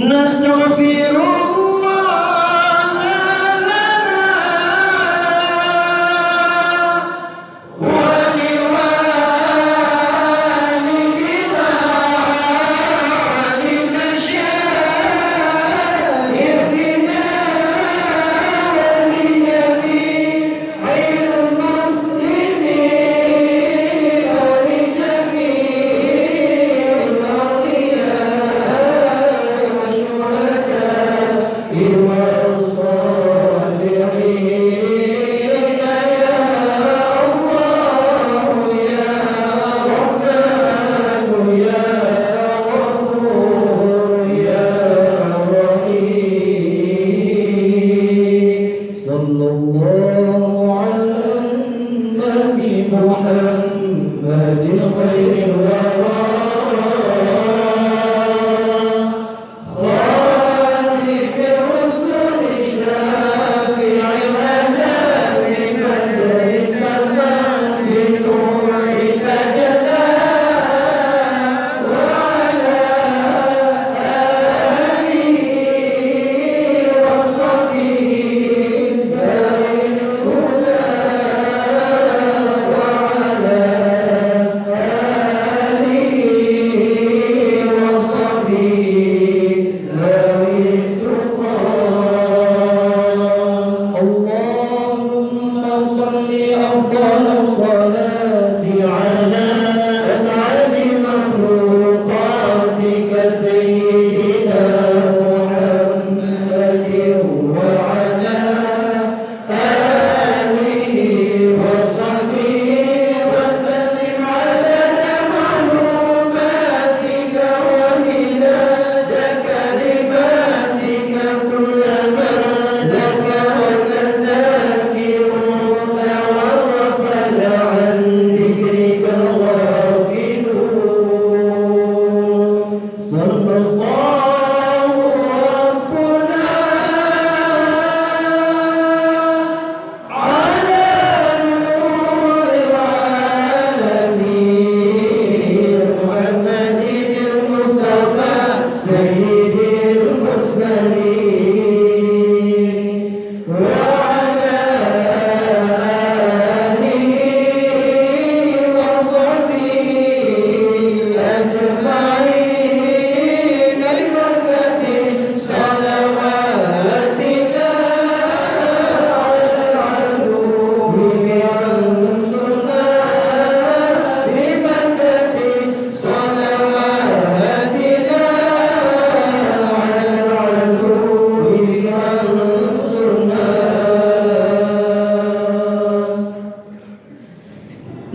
نستغفر الله لنا ولوالدنا ولمشايخنا ولجميع المسلمين ولجميع الأولياء والصالحين يا الله يا رحمن يا غفور يا رحيم صلى الله على النبي محمد خير الورى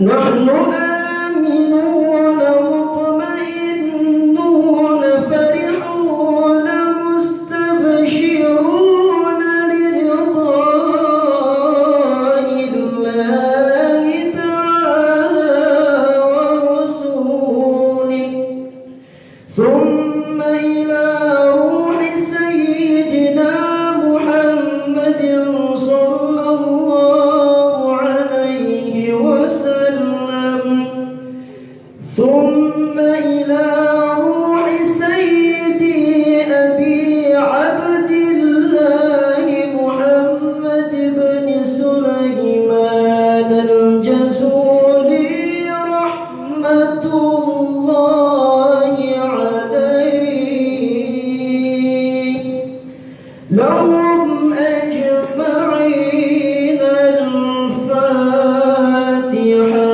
نحن آمنون مطمئنون فرحون مستبشرون لرضاء الله تعالى ورسوله ثم إلى روح سيدنا محمد صلى الله عليه وسلم ثم إلى روح سيدي أبي عبد الله محمد بن سليمان الجزولي رحمة الله عليه لهم أجمعين الفاتحة.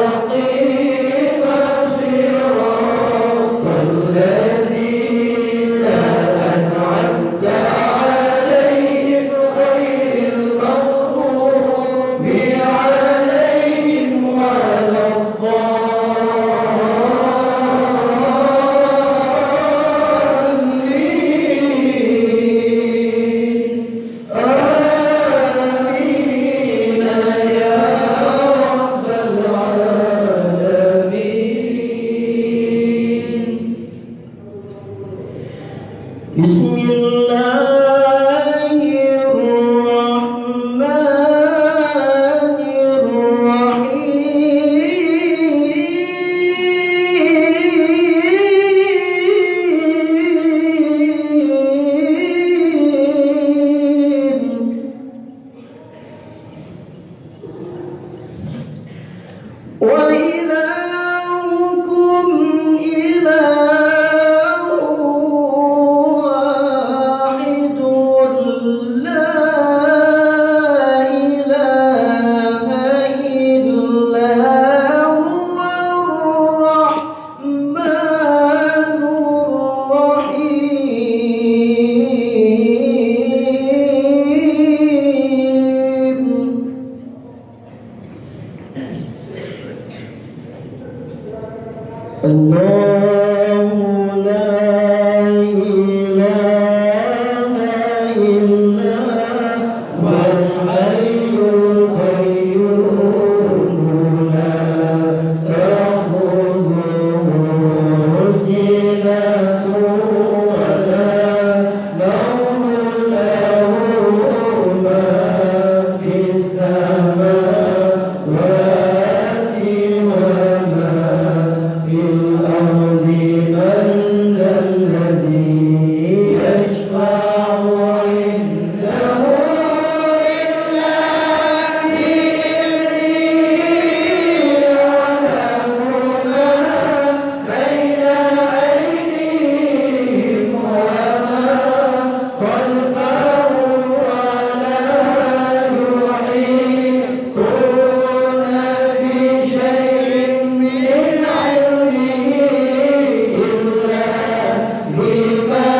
والمستقيم الله لا إله إلا هو الحي القيوم لا تأخذه سنة ولا نوم له ما في السماوات وما في الأرض من ذا الذي يشفع عنده إلا بإذنه يعلم ما بين أيديهم وما خلفهم ولا يحيطون بشيء من علمه إلا بما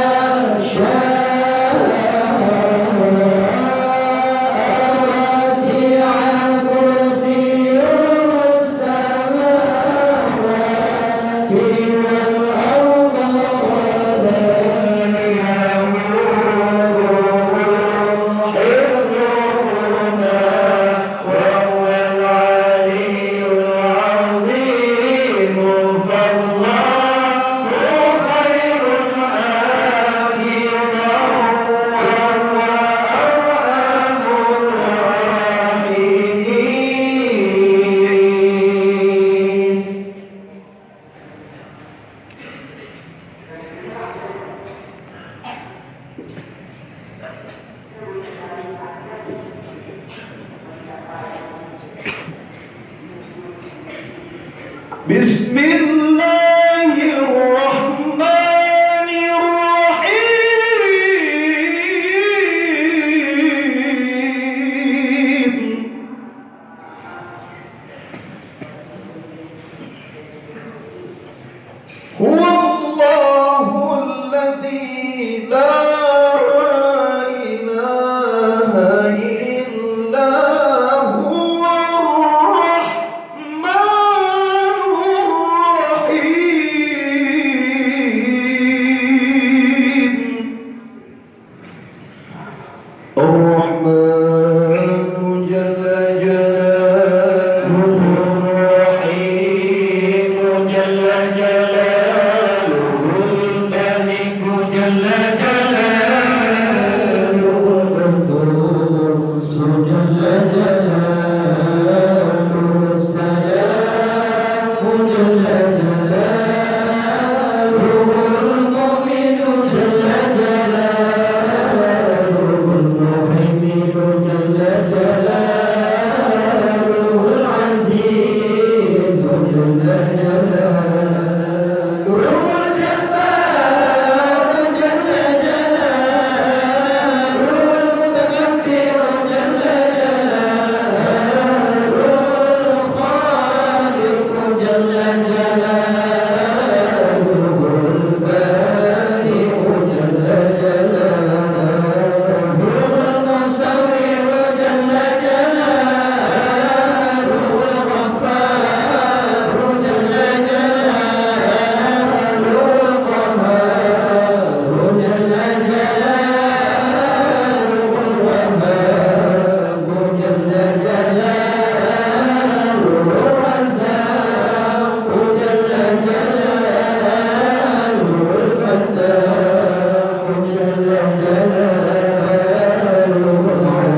شاء وسع كرسيه السماوات والأرض ولا يؤوده حفظهما وهو العلي العظيم فالله خير حافظا وهو أرحم الراحمين. بسم الله الرحمن الرحيم. هو الله الذي لا إله إلا هو الرحمن الرحيم. الرحمن جل جلاله الرحيم جل جلاله الملك جل جلاله القدوس جل جلاله السلام جل جلاله المؤمن جل جلاله المهيمن جل جلاله العزيز جل جلاله الجبار جل جلاله المتكبر جل جلاله الخالق جل جلاله البارئ جل جلاله المصور جل جلاله الغفار جل جلاله القهار جل جلاله الوهاب جل جلاله الرزاق جل جلاله الفتاح جل جلاله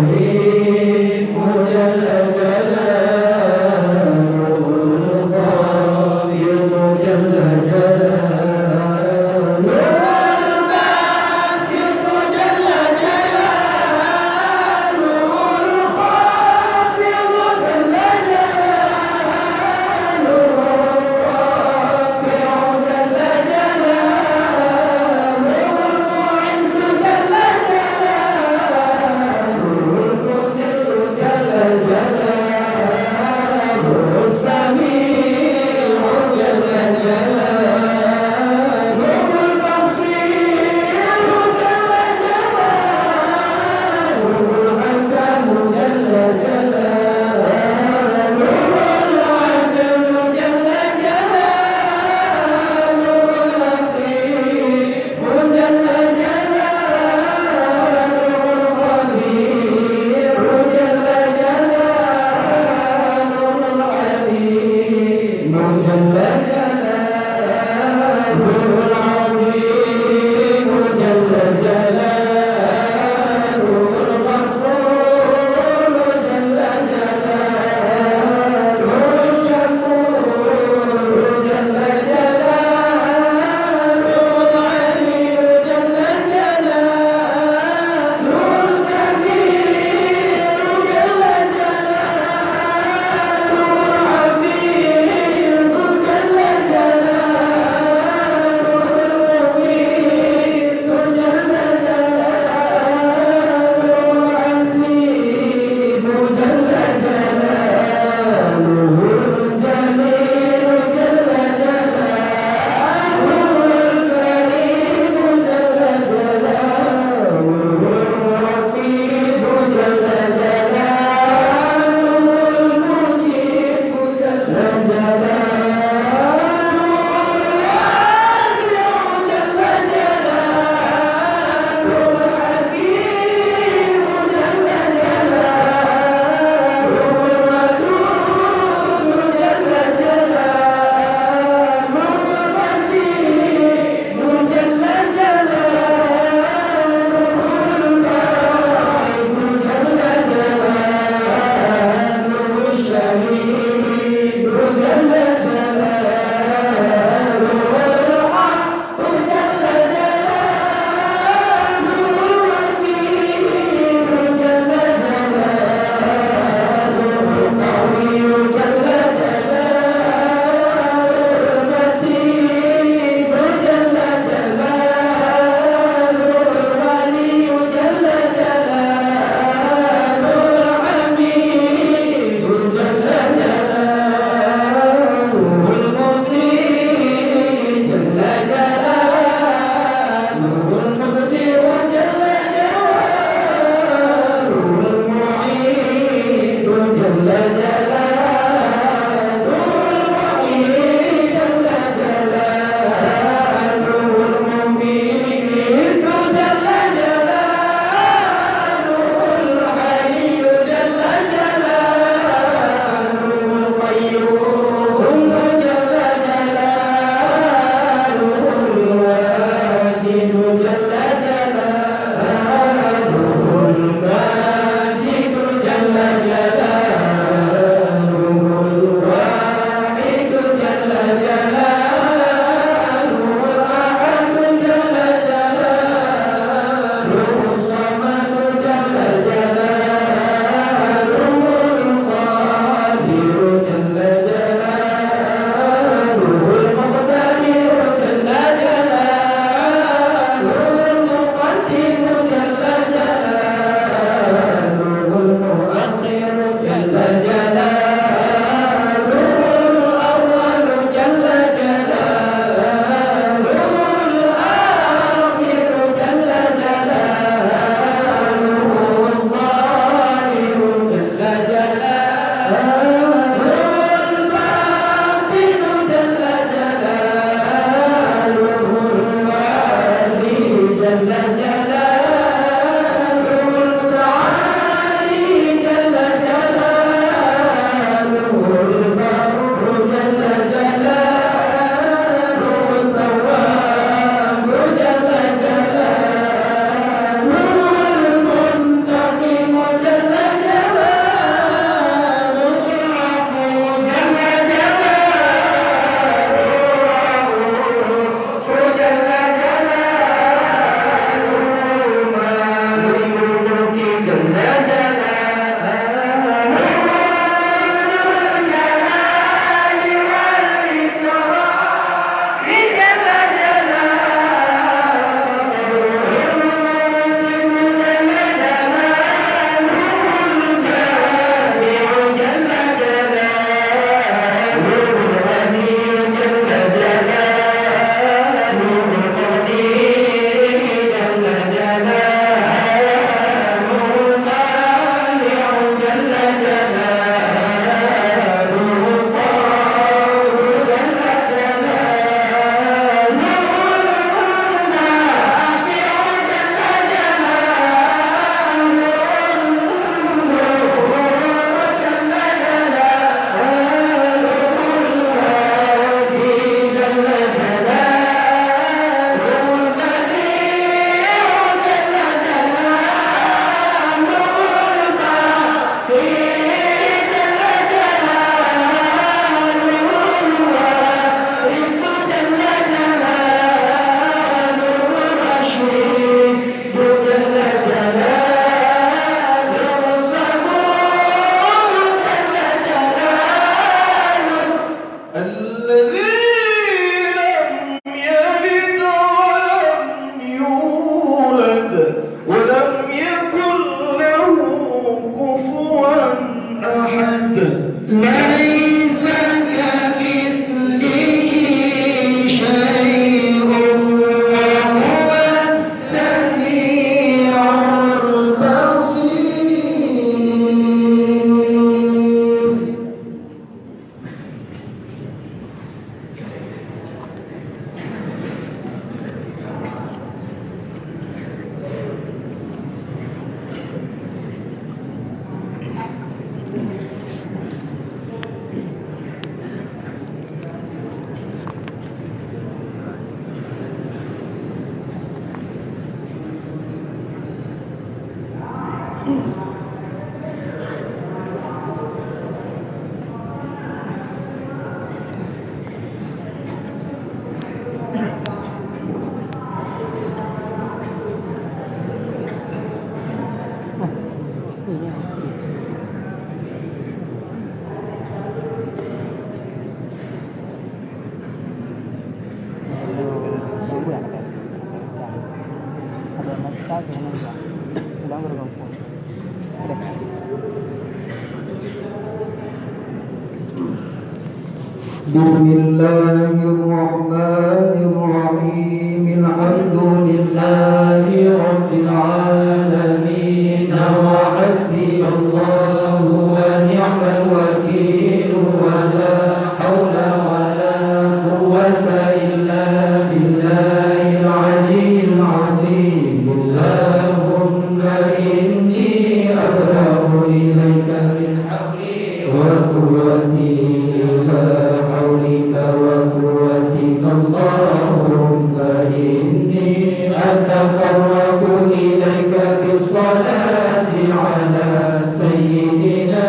العليم جل جلاله القابض جل جلاله الباسط جل جلاله الخافض جل جلاله الرافع جل جلاله المعز جل جلاله المذل جل جلاله السميع جل جلاله البصير جل جلاله الحكم جل جلاله Bismillahirrahmanirrahim. Alhamdulillahi rabbil alamin. Wa hasbiyallahu wa ni'mal wakeel. Wa la hawla wa la quwwata illa billahil aliyyil azim. Allahumma inni abra'u ilayka min hawli wa quwwati ila hawlika wa quwwatika. Allahumma inni ataqarrabu ilayka bis-salati ala sayyidina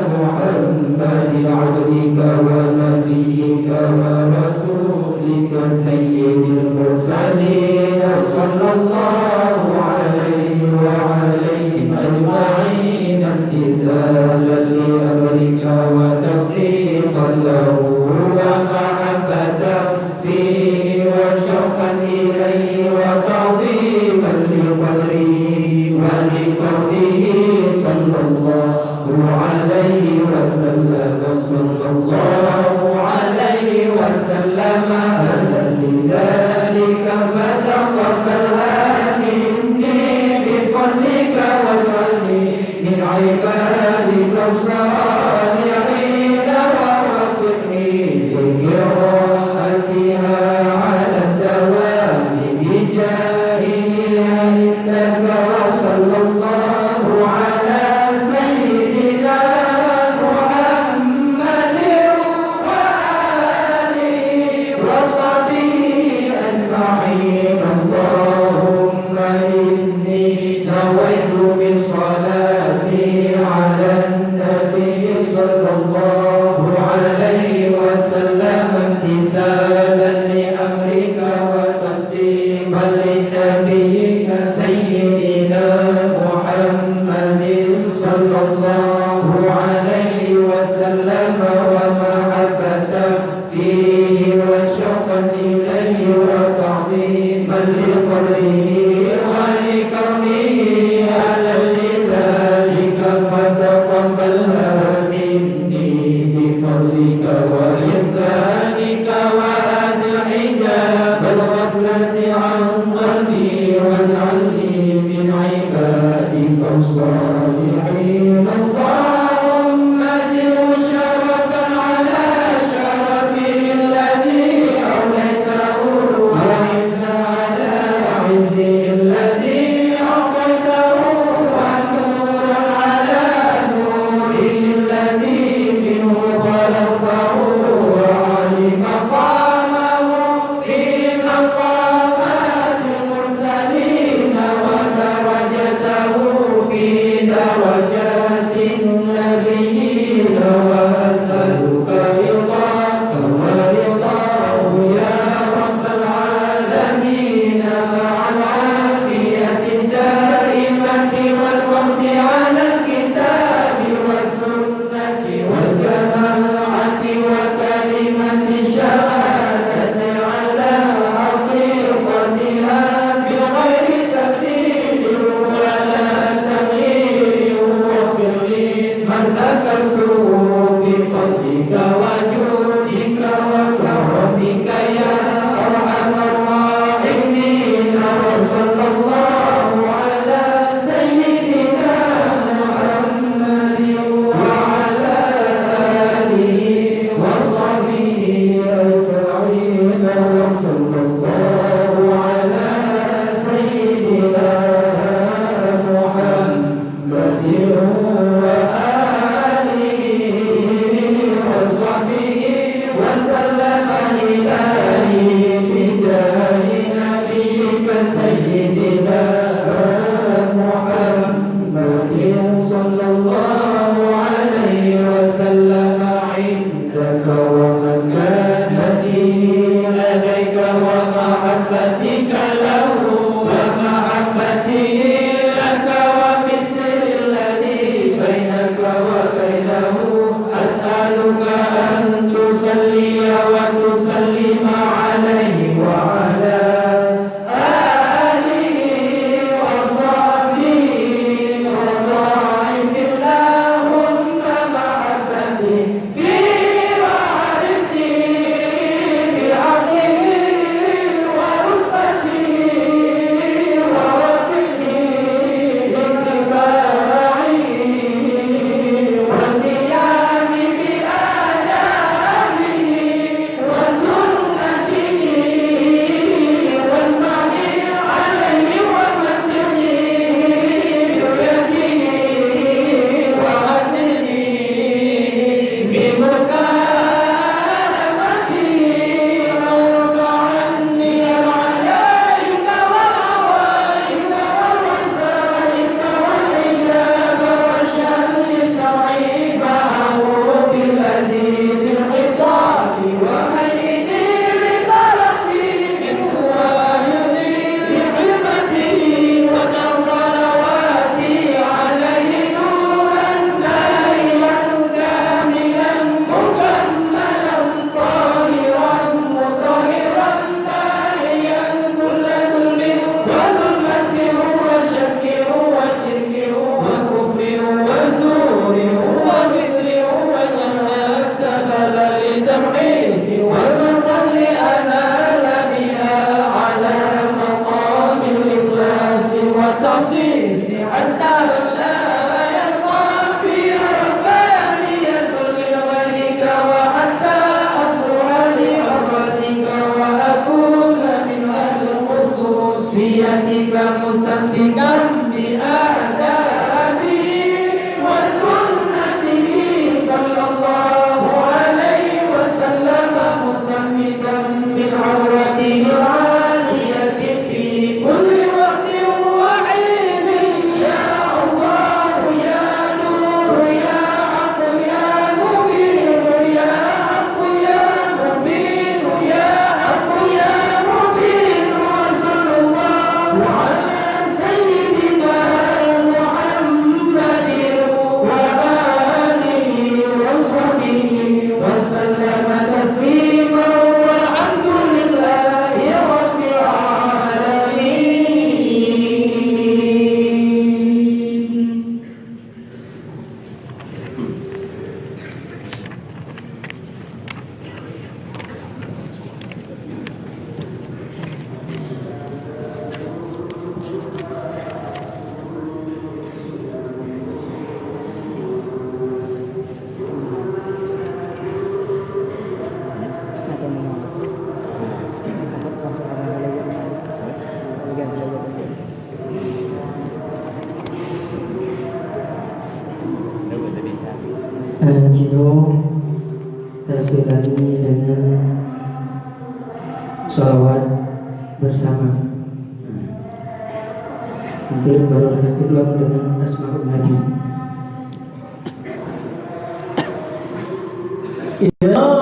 Muhammadin abdika wa nabiyyika wa rasulika sayyidil mursalin. Sallallahu alaihi wa alaihim ajma'in. Imtisalan li amrika wa tasdiqan lahu wa mahabbatan fihi wa syauqan ilayhi wa ta'dhiman li qadrihi wa li qawlihi. Sallallahu alaihi wa sallam. Sallallahu alaihi wa sallam. Ahlan li dhalika fataqabbalha minni bifadlika waj'alni min ibadika as-salihin wa waffiqni liqira'atiha 'ala ad-dawami bijahillah innaka. Sallallahu ala sayyidina Muhammadin wa alihi wa sahbihi ajma'in. Allahumma inni nawaitu bi salati ala nabi sallallahu alaihi wa sallam imtithalan li amrika wa tasdiqan li nabiyyika sayyidina Muhammadin sallallahu alaihi wa sallam wa mahabbatan fihi wa syauqan ilayhi wa ta'dhiman li qadrihi wa li kawnihi ahlan li dhalika fataqabbalha minni bifadlika wa ihsanika wa adil hijab al-ghaflati an qalbi waj'alni min ibadika as-salihin. Allahumma zidhu sharafan ala sharafi alladhi awlaytahu wa izza ala izzi alladhi a'taytahu wa nuran ala nurihi alladhi minhu khalaqtahu wa 'ali maqamahu fi maqamatil mursalin wa darajatahu fi darajatin nabiyyin. Wa as'aluka ridaka wa ridahu ya rabbal alamin ma'al afiyati daimati wal waqti 'ala al-kitabi wa sunnati wal jama'ati wa kalimati syahadati 'ala haqiqatiha bil ghairi tabdil wa la taghyir. Waghfir li man dhakartuhu bi fadlika wa judika wa karamika ya arhamar rahimin. Wa sallallahu ala sayyidina Muhammadin wa ala alihi wa sahbihi ajma'in. Wa sallallahu ala sayyidina Muhammadin wa alihi wa sahbihi wa sallama ilahi bijahi nabiyyika sayyidina Muhammadin sallallahu alaihi wa sallam. Indaka wa makanatihi ladayka wa mahabbatika lahu wa mahabbatihi laka wa bisri alladhi bainaka wa bainahu. As'aluka an tusalliya wa tusallima alaihi wa ala alihi wa Cino hasilani dengan sholawat bersama. Nanti baru nanti ulang dengan Asmaul Nabi. Ya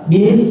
الله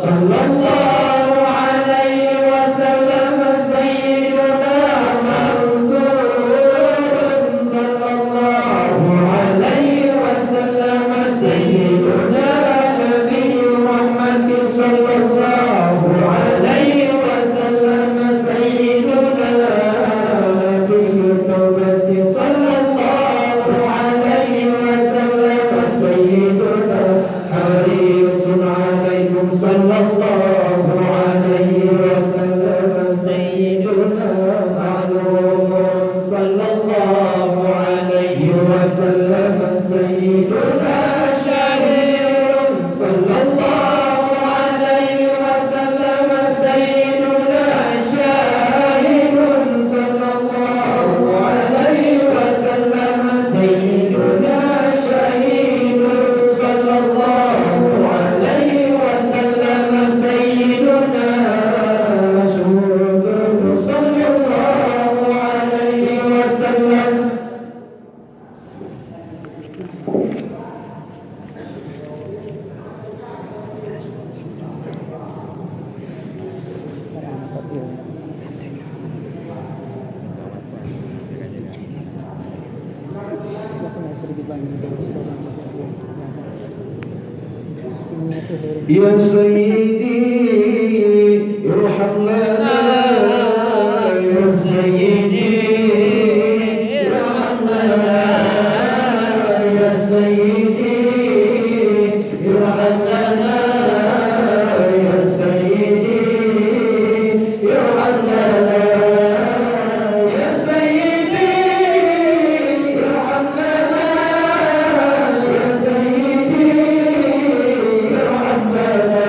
sallallahu alaihi wasallam sayyiduna Mansurun sallallahu alaihi wasallam sayyiduna Nabiyyu Muhammad sallallahu alaihi wasallam sayyiduna Nabiyyu Tawbati sallallahu alaihi wasallam sayyiduna harisun alaikum sallallahu alaihi wasallam sayyiduna ma'lumun sallallahu alaihi wasallam sayyiduna syahirun sallallahu alaihi wasallam sayyiduna syahirun sallallahu alaihi wasallam sayyiduna syahidun sallallahu alaihi wasallam sayyiduna syuhudun sallallahu alaihi wasallam. يا سيدي ارحم لنا يا سيدي ارحم لنا يا سيدي ارحم لنا يا سيدي ارحم لنا يا سيدي ارحم لنا يا سيدي ارحم لنا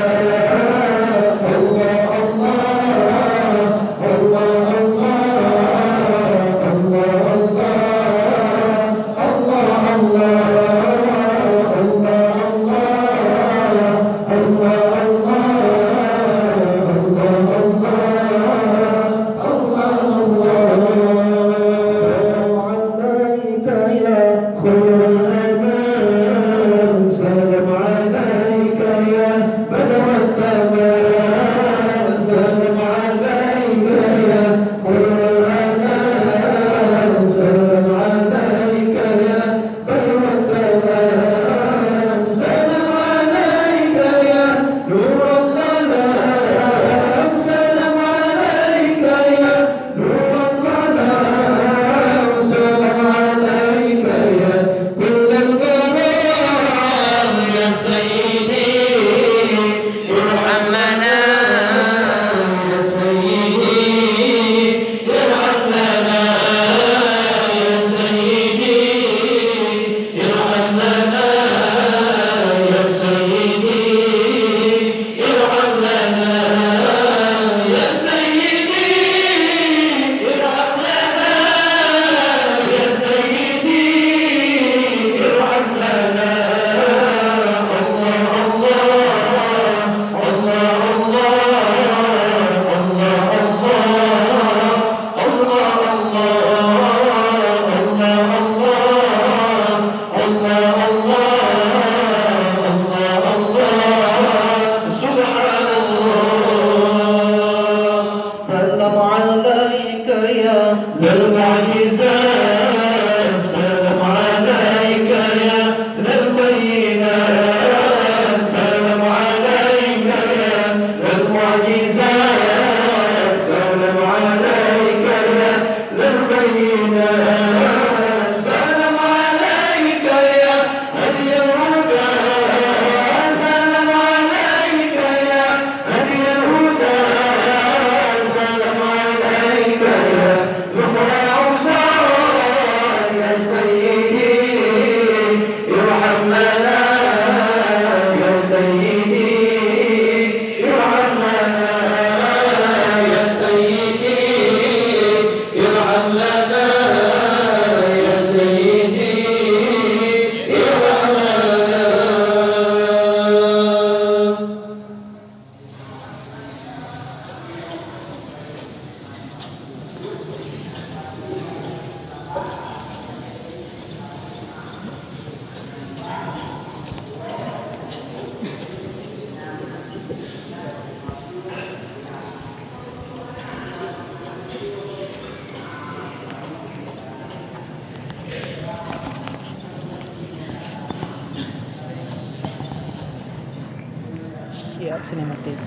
Siap, sinematik.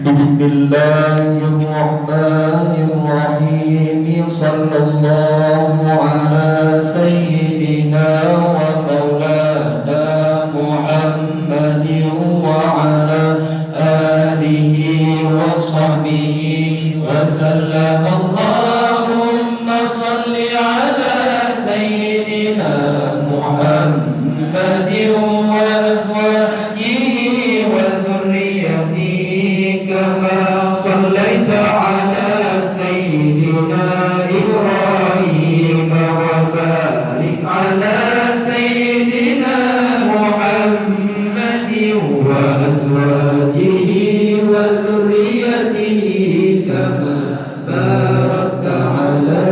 Bismillahirrahmanirrahim. Sallallahu ala sayyidina wa maulana Muhammadin wa ala alihi wa sahbihi wa sallam. Allahumma salli ala sayyidina Muhammadin wa azwajihi wa dhurriyyatihi kama sallaita ala sayyidina Ibrahim wa barik ala sayyidina Muhammadin wa azwajihi wa dhurriyyatihi kama barakta ala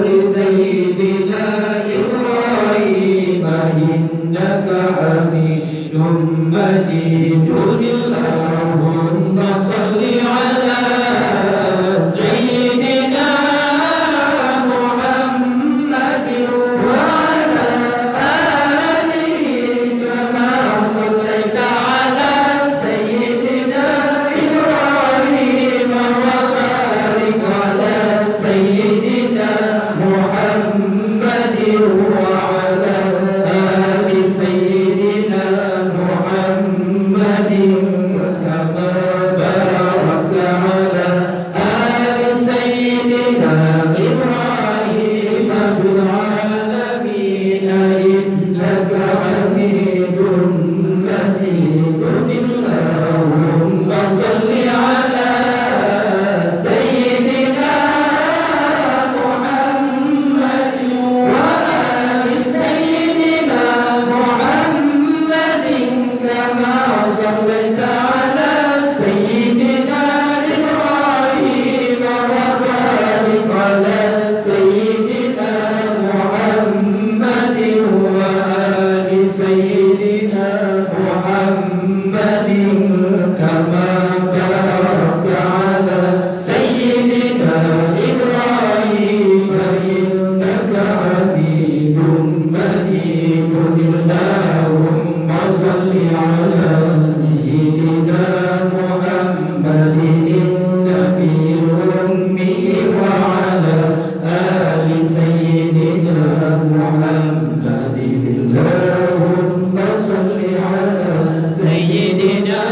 ali sayyidina Ibrahim innaka hamidum majid. Allahumma salli ala sayyidina Muhammadin wa ala alihi kama sallaita ala sayyidina Ibrahim wa barik ala sayyidina Muhammadin wa ala ali sayyidina Muhammadin kama barakta ala ali sayyidina Ibrahim fil alamin innaka hamidun majid. Allahumma salli ala sayyidina Muhammadin wa ali sayyidina Muhammadin kama sallaita ala sayyidina Ibrahim wa barik ala sayyidina Muhammadin wa ali sayyidina Muhammadin kama barakta ala sayyidina Ibrahim innaka hamidum majid. Allahumma salli ala sayyidina Muhammadin nabiyil ummi wa ala ali sayyidina Muhammadin. Allahumma salli ala sayyidina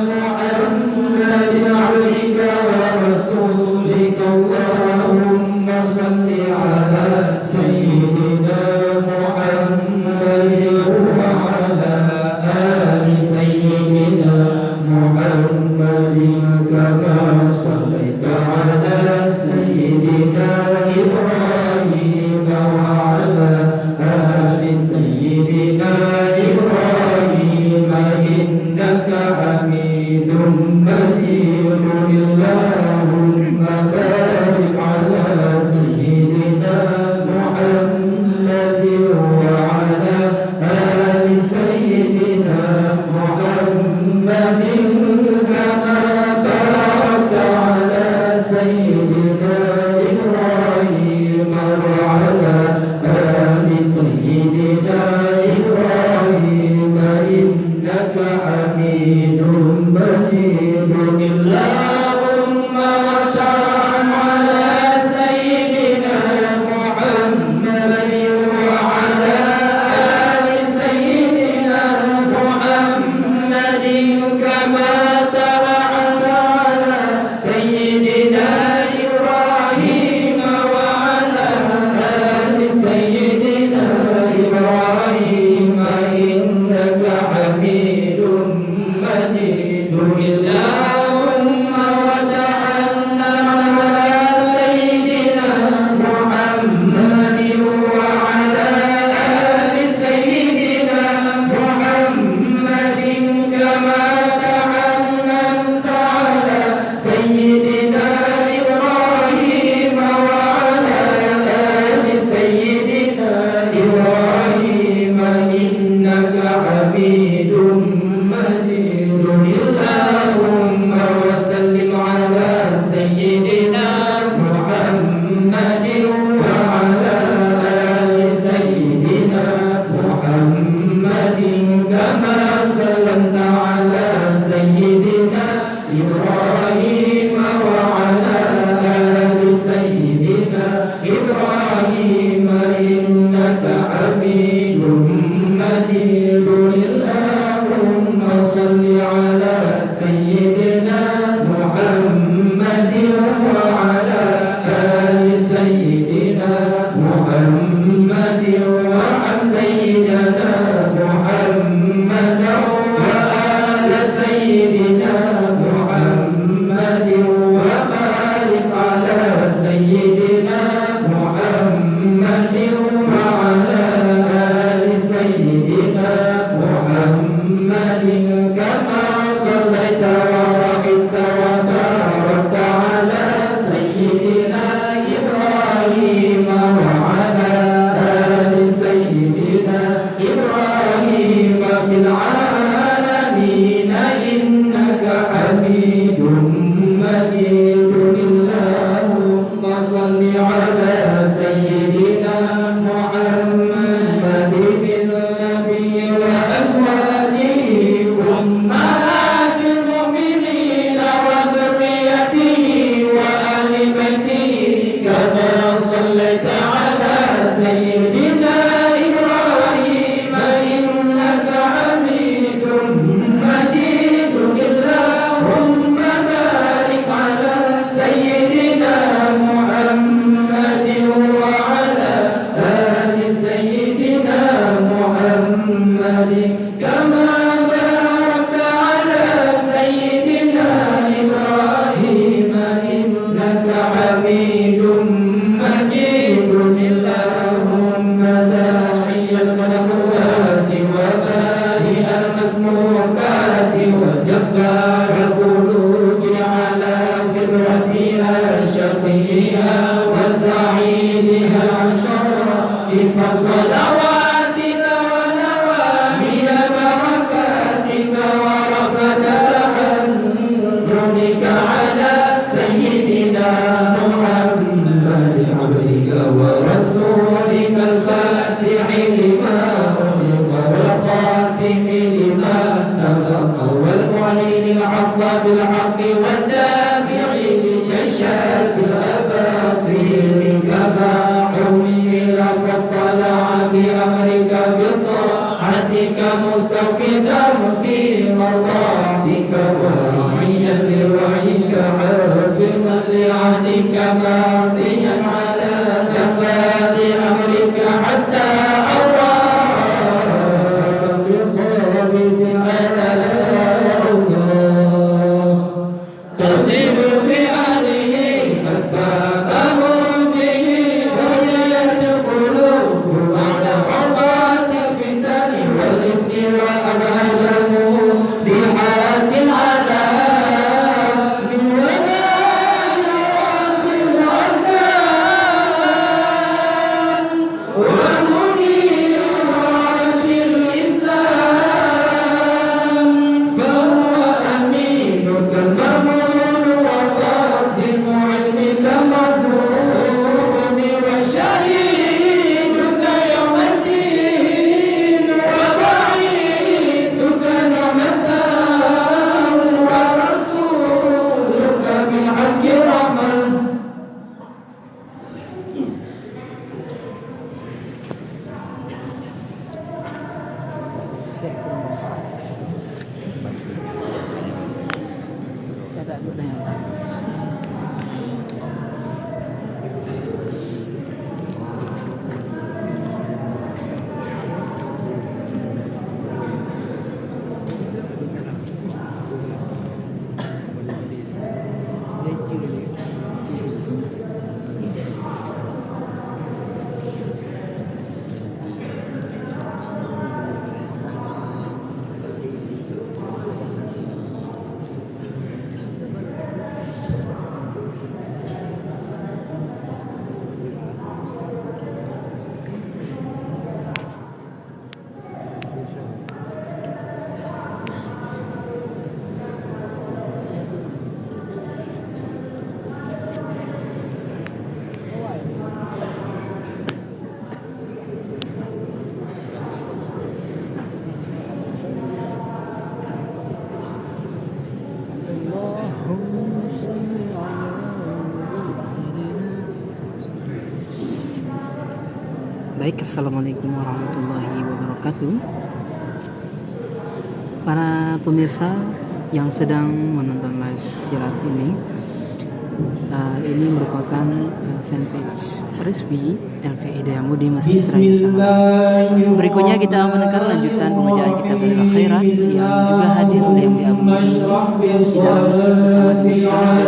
Muhammadin abdika wa rasulika. Allahumma salli ala sayyidina Muhammadin wa ala ali sayyidina Muhammadin kama sallaita ala sayyidina Ibrahim wa ala ali sayyidina Ibrahim innaka hamidum majid. Allahumma barik ala sayyidina Muhammadin wa ala ali sayyidina Muhammadin kama barakta ala sayyidina Ibrahim wa ala ali sayyidina Ibrahim innaka hamidum majid. Allahumma wata'am ala sayyidina Muhammadin wa ala ali sayyidina Muhammadin kama tarahta ala sayyidina Ibrahim wa ala ali sayyidina Ibrahim innaka hamidum majid. Allahumma wata'am ala sayyidina Muhammadin wa ala ali sayyidina Muhammadin kama ta'annamta ala sayyidina Ibrahim wa ala ali sayyidina Ibrahim innaka hamidum majid. Allahumma wa sallim ala sayyidina Muhammadin wa ala ali sayyidina Muhammadin Baik, Assalamualaikum warahmatullahi wabarakatuh. wabarakatuh. Para pemirsa yang sedang menonton live siaran ini, ini merupakan fanpage resmi LVI Dayamu di Masjid Raya Salam. Berikutnya kita mendengar lanjutan pembacaan kitab dari akhirat yang juga hadir yang diambil di dalam masjid bersama dengan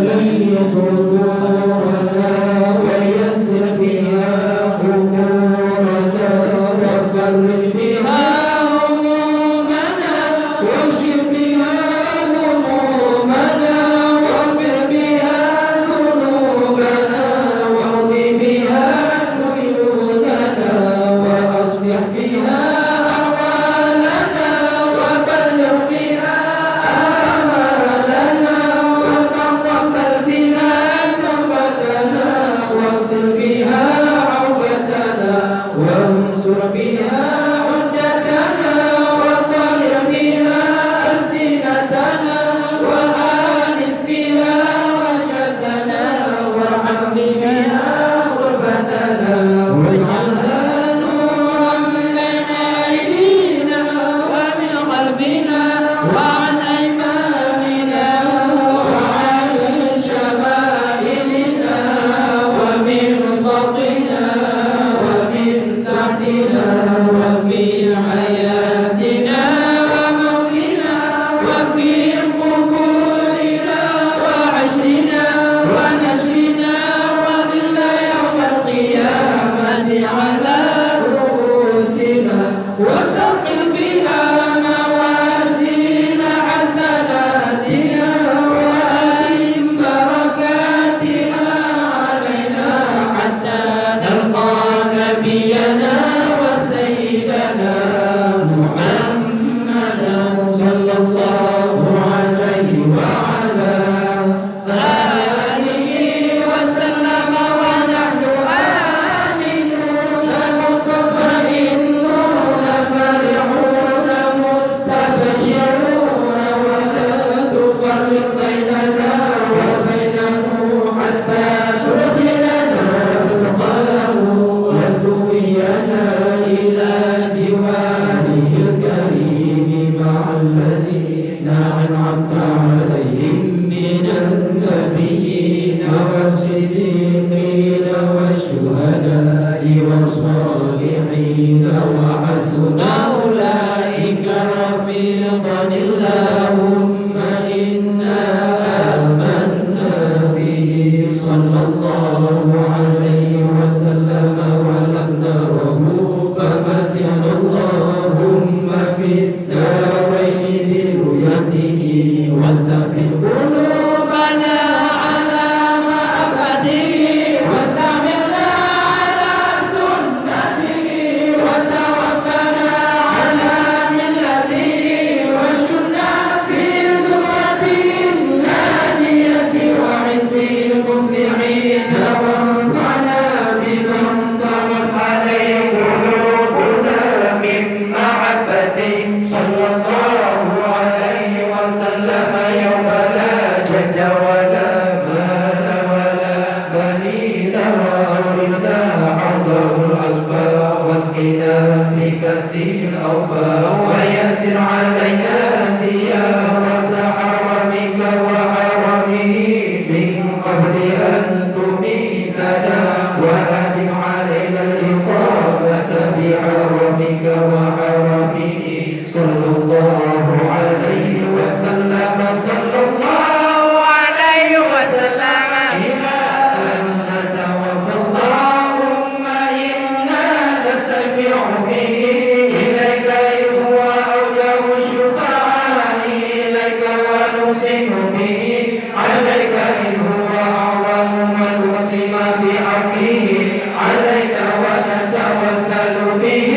عليك ونتوسل به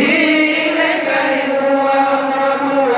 إليك إذ هو أقرب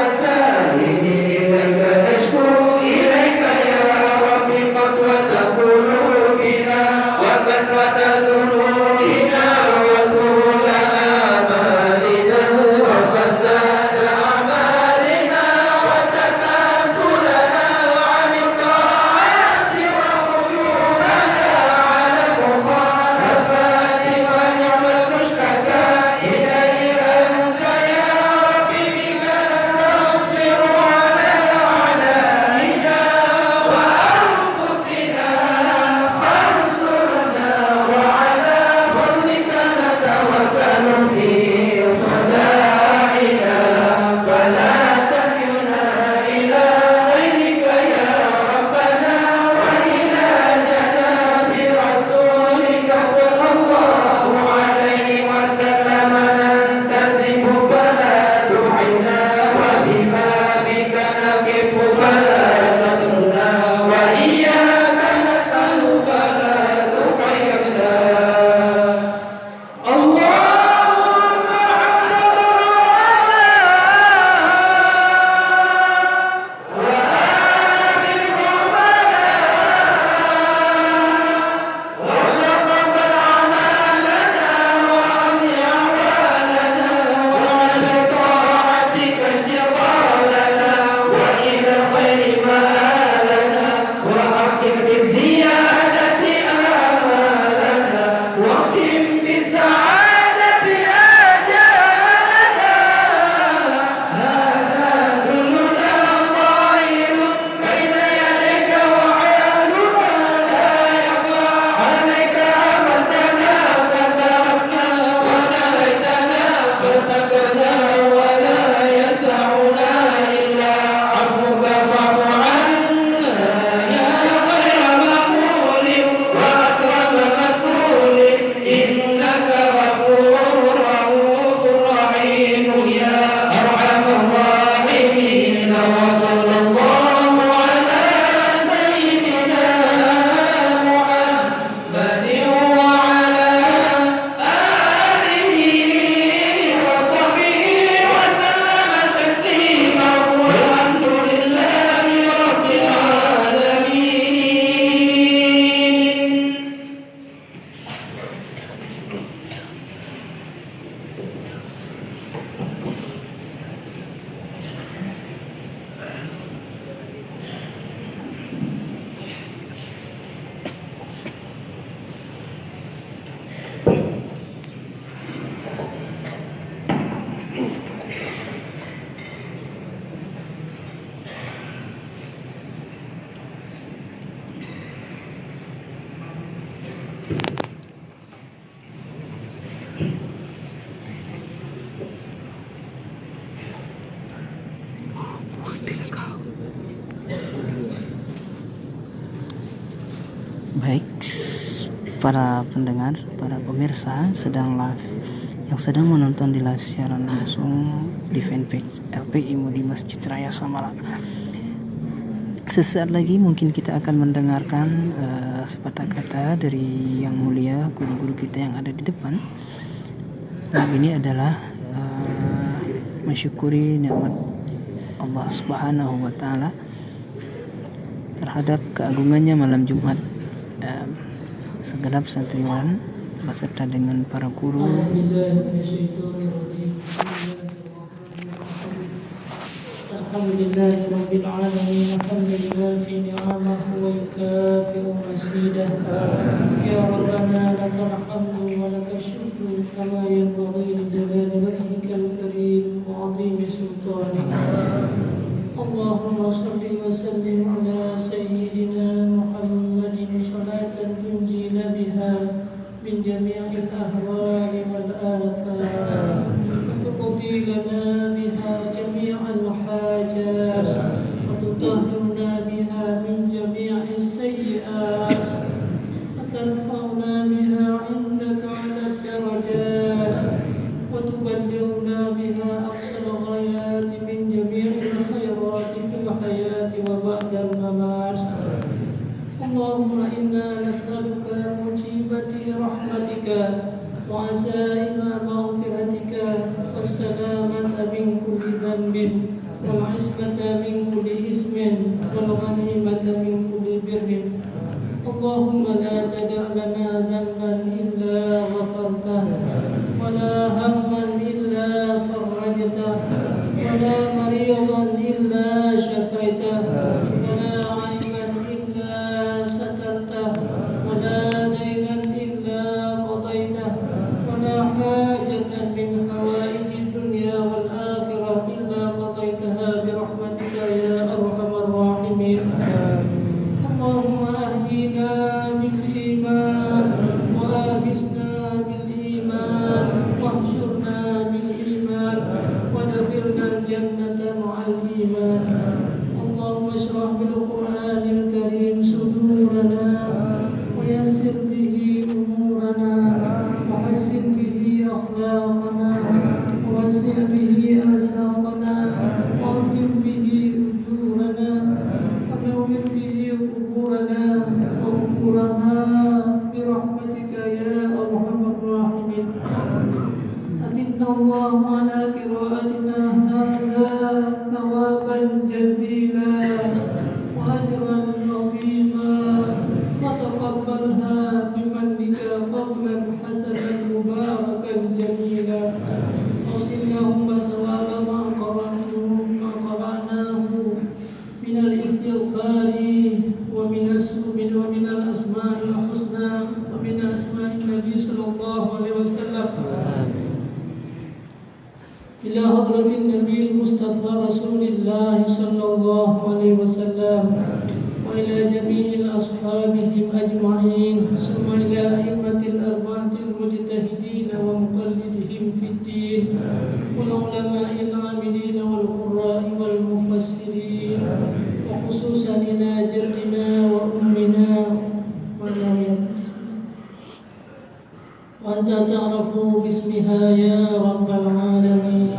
para pendengar, para pemirsa yang sedang menonton di live siaran langsung di fanpage LPI Mudi Masjid Raya Samala. Sesaat lagi mungkin kita akan mendengarkan sepatah kata dari yang mulia guru-guru kita yang ada di depan. Ini adalah mensyukuri nikmat Allah Subhanahu wa taala terhadap keagungannya malam Jumat. Segenap santriwan beserta dengan para guru Alhamdulillah Rabbil Alamin Alhamdulillah fi ni'amahu wa yukafi'u masidah Ya Rabbana lakal hamdu wa lakal syukru kama yanbaghi li jalali wajhikal karim wa 'azimi sultanika Allahumma salli wa sallim ala sayyidina Muhammadin salatan tunjina biha min jami'il ahwali wal athar وتقضي لنا بها جميع الحاجات وتطهرنا بها من جميع السيئات وترفعنا بها عندك على الدرجات وتبلغنا بها أقصى الغايات من جميع الخيرات في الحياة وبعد الممات اللهم إنا نسألك موجبات رحمتك وعزائم مغفرتك والسلامة من كل ذنب والعصمة من كل إثم والغنيمة من كل بر اللهم لا تدع لنا ذنبا إلا غفرته ولا هما إلا فرجته ولا مريضا إلا شفيته ولا عيبا إلا سترته ولا دينا إلا قضيته ولا حاجة من حوائج الدنيا والآخرة إلا قضيتها برحمتك يا أرحم الراحمين اللهم أهدنا بالإيمان وآبسنا بالإيمان واحشرنا بالإيمان وادخلنا الجنة مع الإيمان اللهم اشرح بالقرآن الكريم صدورنا ويسر به أمورنا وحسن به أخلاقنا ووسع به أرزاقنا واغفر به أجورنا ونور به قبورنا وقبورها برحمتك يا أرحم الراحمين أثبنا الله على قراءتنا هذا ثوابا جزيلا وأجرا عظيما وتقبلها بمنك قولا حسنا مباركا جميلا وصل اللهم ثواب ما قرأناه من الاستغفار ومن الأسماء الحسنى ومن أسماء النبي صلى الله عليه وسلم إلى حضرة النبي المصطفى رسول الله صلى الله عليه وسلم وإلى جميع أصحابهم أجمعين ثم إلى أئمة الأربعة المجتهدين ومقلدهم في الدين والعلماء العاملين والقراء والمفسرين وخصوصا إلى جدنا وأمنا مريم وأنت تعرف باسمها يا رب العالمين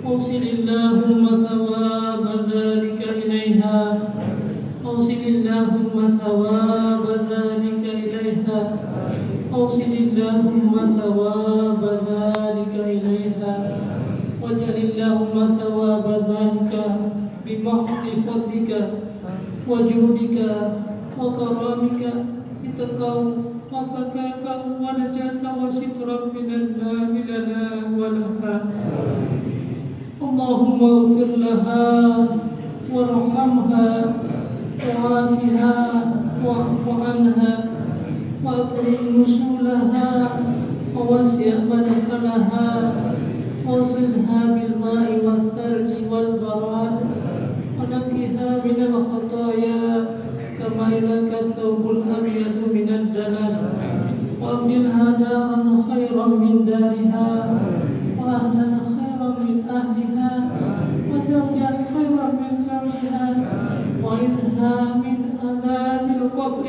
أوصل اللهم ثواب ذلك إليها أوصل اللهم ثواب ذلك إليها أوصل اللهم ثواب ذلك إليها واجعل اللهم ثواب ذلك بمحض فضلك وجودك وكرامك اتقوا وفكاك ونجاة وسترا من النار لنا ولها اللهم اغفر لها وارحمها وعافها واعف عنها واكرم نزولها ووسع مدخلها واغسلها بالماء والثلج والبراد ونقها من الخطايا كما ينقى الثوب الأبيض من الدنس وأبدلها دارا خيرا من دارها وأهلا خيرا من أهلها وزوجا خيرا من زوجها وإنها من عذاب القبر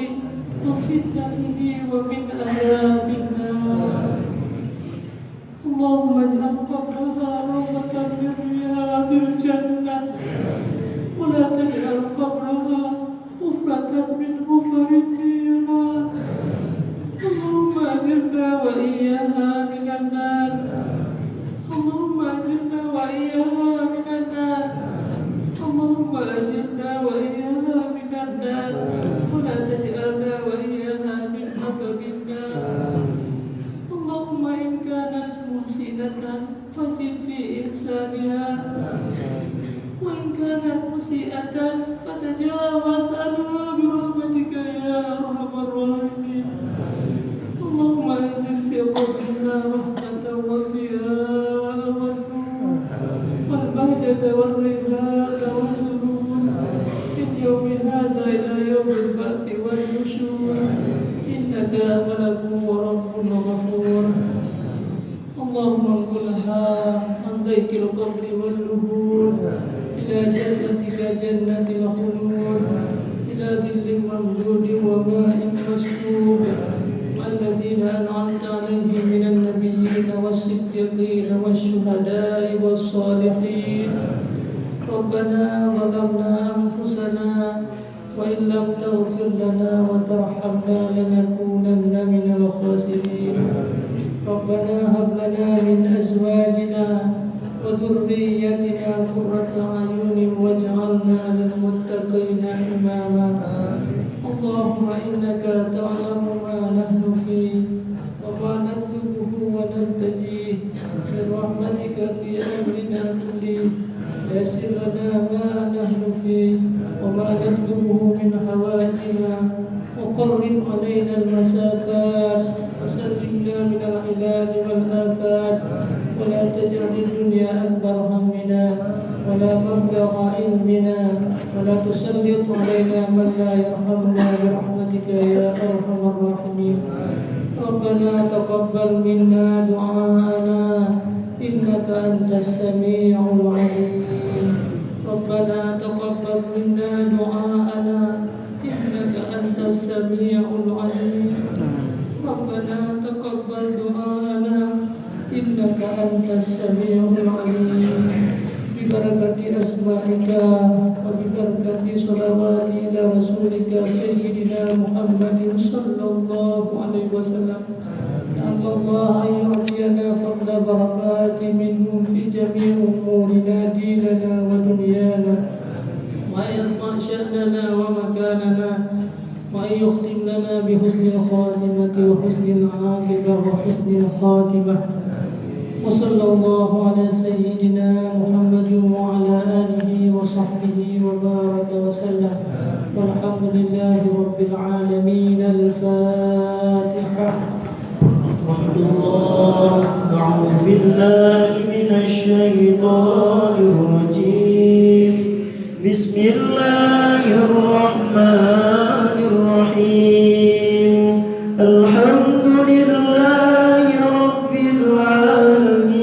وفتنته ومن عذاب النار. اللهم اجعل قبرها روضة من رياض الجنة ولا تجعل قبرها حفرة من حفر النيران. اللهم أجرنا وإياها من النار. اللهم أجرنا وإياها من النار. اللهم أجرنا وإياها من النار ولا تجعلنا وإياها من عذاب النار. اللهم إن كانت محسنة فزد في إحسانها وإن كانت مسيئة فتجاوز عنها برحمتك يا أرحم الراحمين. اللهم أنزل في قبرنا رحمة وضياء والنور والبهجة والرضاء والسرور من يوم هذا إلى يوم البعث والنشور إنك ملك ورب غفور. اللهم انقلها عن ضيق القبر والنهور إلى جنتك جنة الخلود إلى ظل ممدود وماء مسكوب مع الذين أنعمت عليهم من النبيين والصديقين والشهداء والصالحين. ربنا ظلمنا أنفسنا وإن لم تغفر لنا وترحمنا لنكونن من الخاسرين. ربنا هب لنا من أزواجنا وذريتنا قرة أعين واجعلنا للمتقين إماما. اللهم إنك تعلم ما نحن فيه وما نطلبه ونرتجيه من رحمتك في أمرنا كله. يسر لنا ما نحن فيه وما نطلبه من حوائجنا وقرب علينا المسافات وسلمنا من العلاج والآفات ولا تجعل الدنيا أكبر همنا ولا مبلغ علمنا ولا تسلط علينا من لا يرحمنا برحمتك يا أرحم الراحمين. ربنا تقبل منا دعاءنا إنك أنت السميع العليم. ربنا تقبل منا دعاءنا إنك أنت السميع العليم. ربنا تقبل دعاءنا إنك أنت السميع العليم. ببركة أسمائك وببركة صلوات إلى رسولك سيدنا محمد صلى الله عليه وسلم. الله أن يعطينا فضل بركات منه في جميع أمورنا ديننا ودنيانا وأن يرفع شأننا ومكاننا وأن يختم لنا بحسن الخاتمة وحسن العاقبة وحسن الخاتمة. وصلى الله على سيدنا محمد وعلى آله وصحبه وبارك وسلم والحمد لله رب العالمين. الفاتحة. أعوذ بالله من الشيطان الرجيم. بسم الله الرحمن الرحيم. الحمد لله رب العالمين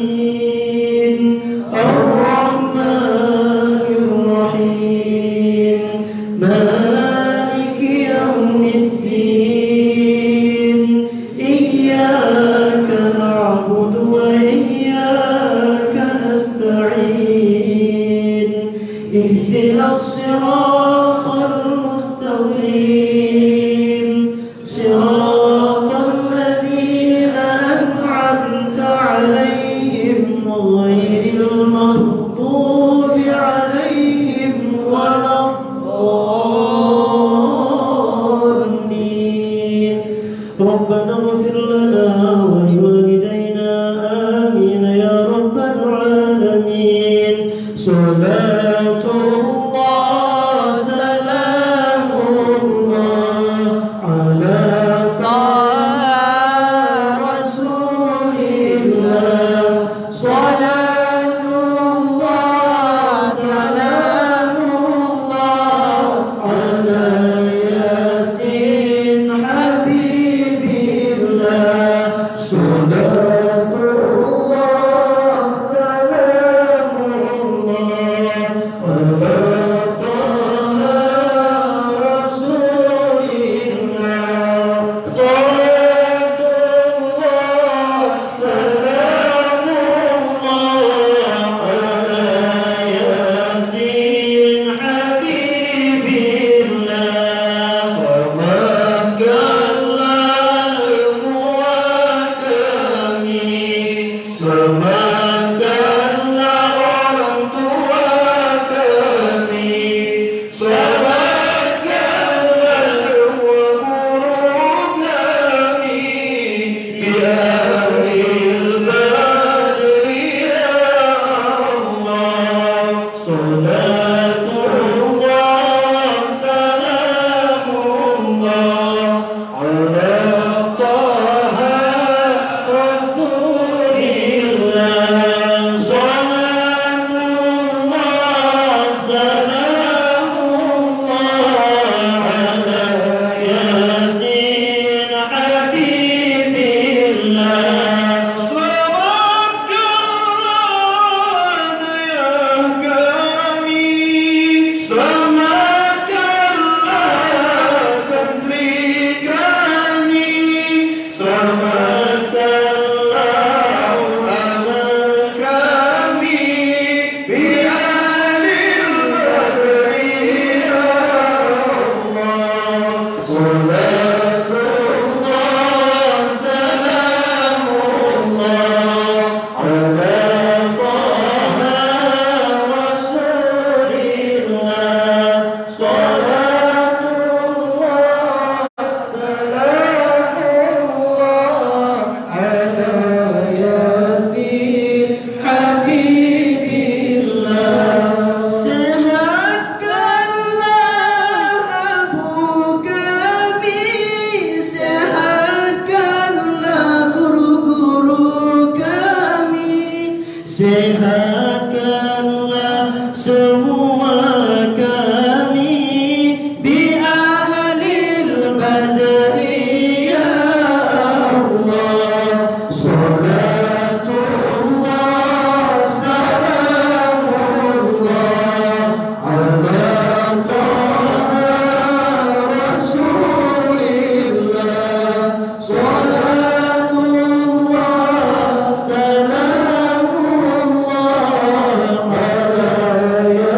الرحمن الرحيم مالك يوم الدين. إياك نعبد وإياك نستعين. اهدنا الصراط المستقيم صراط الذين أنعمت عليهم غير المغضوب عليهم ولا الضالين. ربنا اغفر لنا ولوالدينا آمين يا رب العالمين. صلاة الله سلام الله على طه رسول الله. صلاة الله سلام الله على ياسين حبيب الله. صلاة الله سلام الله على Sehatkanlah semua kami bi ahlil badri ya Allah. Salatullah salamullah ala Taha Rasulillah. Salatullah salamullah ala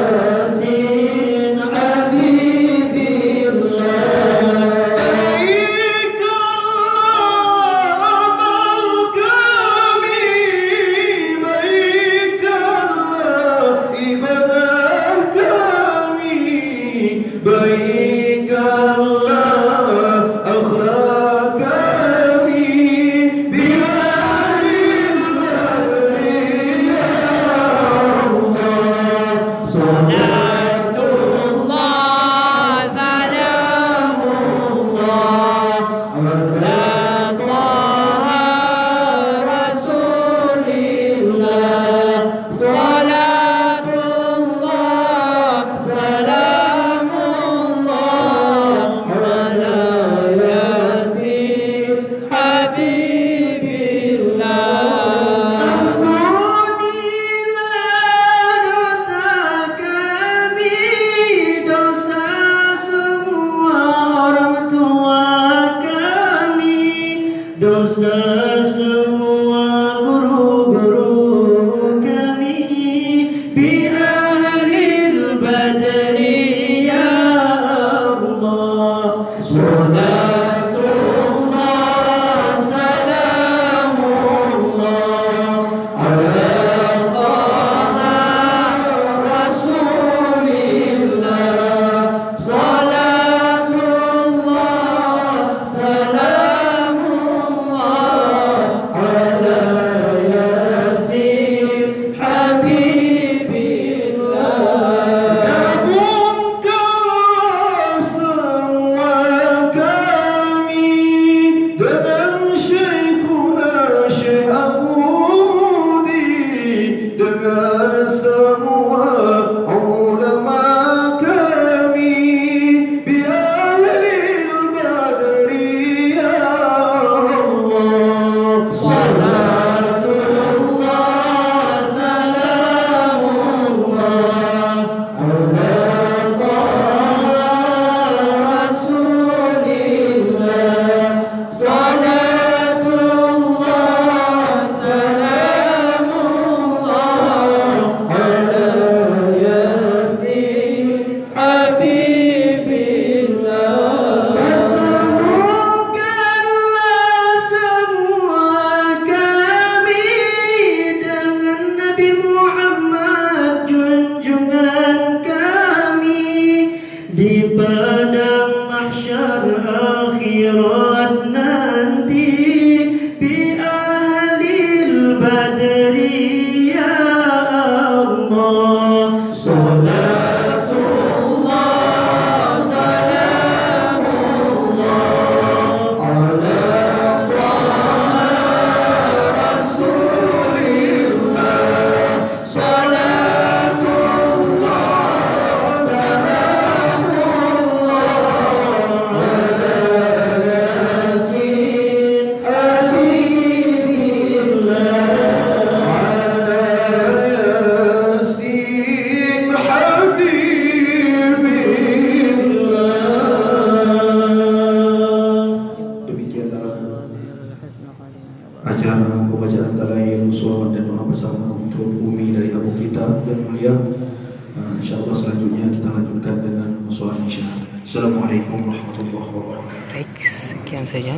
InsyaAllah selanjutnya kita lanjutkan dengan solat Isya. Assalamualaikum warahmatullahi wabarakatuh. Baik, sekian saja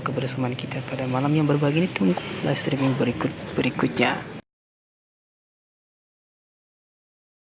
kebersamaan kita pada malam yang berbagi ini. Tunggu live streaming berikutnya.